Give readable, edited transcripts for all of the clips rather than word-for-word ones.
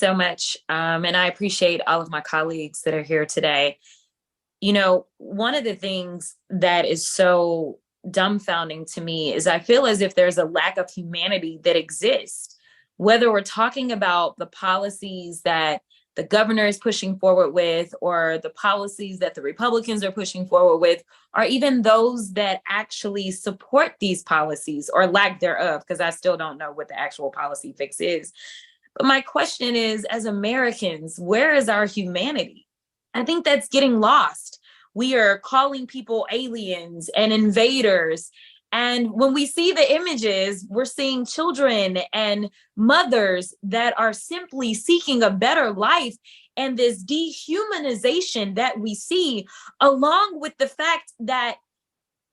So much. And I appreciate all of my colleagues that are here today. You know, one of the things that is so dumbfounding to me is I feel as if there's a lack of humanity that exists, whether we're talking about the policies that the governor is pushing forward with, or the policies that the Republicans are pushing forward with, or even those that actually support these policies or lack thereof, because I still don't know what the actual policy fix is. But my question is, as Americans, where is our humanity? I think that's getting lost. We are calling people aliens and invaders. And when we see the images, we're seeing children and mothers that are simply seeking a better life. And this dehumanization that we see, along with the fact that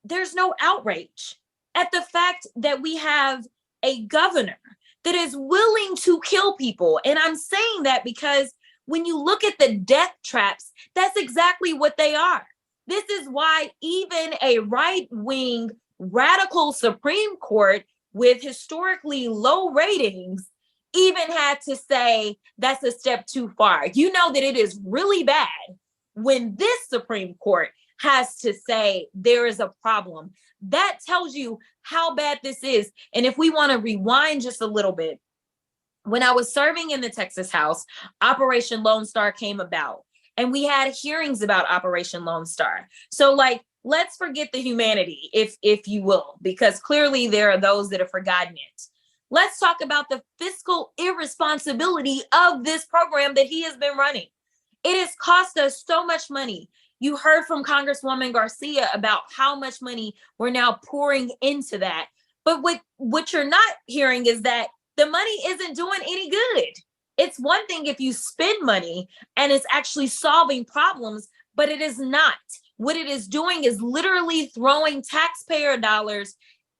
there's no outrage at the fact that we have a governor that is willing to kill people. And I'm saying that because when you look at the death traps, that's exactly what they are. This is why even a right-wing radical Supreme Court with historically low ratings even had to say that's a step too far. You know that it is really bad when this Supreme Court has to say there is a problem. That tells you how bad this is. And if we want to rewind just a little bit, when I was serving in the Texas House, Operation Lone Star came about, and we had hearings about Operation Lone Star. So, like, let's forget the humanity, if you will, because clearly there are those that have forgotten it. Let's talk about the fiscal irresponsibility of this program that he has been running. It has cost us so much money. You heard from Congresswoman Garcia about how much money we're now pouring into that. But what you're not hearing is that the money isn't doing any good. It's one thing if you spend money and it's actually solving problems, but it is not. What it is doing is literally throwing taxpayer dollars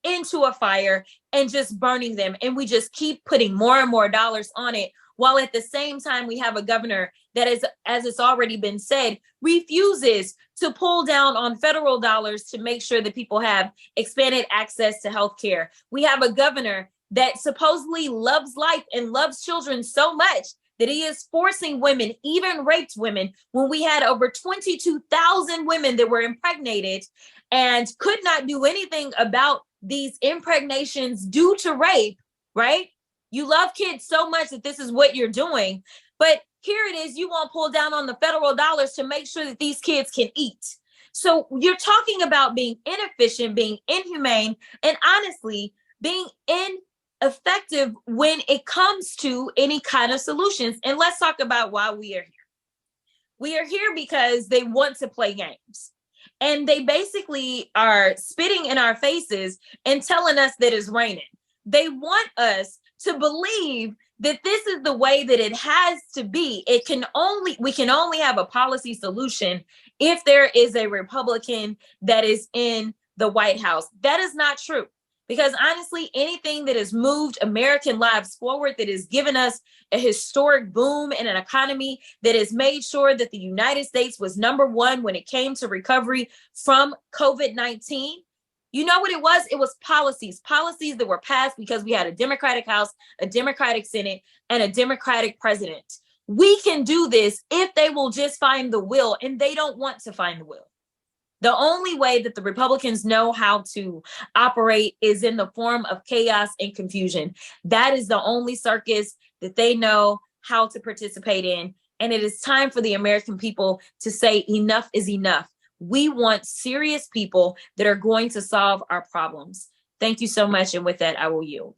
into a fire and just burning them. And we just keep putting more and more dollars on it, while at the same time we have a governor that is, as it's already been said, refuses to pull down on federal dollars to make sure that people have expanded access to health care. We have a governor that supposedly loves life and loves children so much that he is forcing women, even raped women, when we had over 22,000 women that were impregnated and could not do anything about these impregnations due to rape, right? You love kids so much that this is what you're doing. But here it is, you won't pull down on the federal dollars to make sure that these kids can eat. So you're talking about being inefficient, being inhumane, and honestly, being ineffective when it comes to any kind of solutions. And let's talk about why we are here. We are here because they want to play games. And they basically are spitting in our faces and telling us that it's raining. They want us to believe that this is the way that it has to be. We can only have a policy solution if there is a Republican that is in the White House. That is not true. Because honestly, anything that has moved American lives forward, that has given us a historic boom in an economy, that has made sure that the United States was #1 when it came to recovery from COVID-19, you know what it was? It was policies that were passed because we had a Democratic House, a Democratic Senate, and a Democratic president. We can do this if they will just find the will, and they don't want to find the will. The only way that the Republicans know how to operate is in the form of chaos and confusion. That is the only circus that they know how to participate in. And it is time for the American people to say enough is enough. We want serious people that are going to solve our problems. Thank you so much. And with that, I will yield.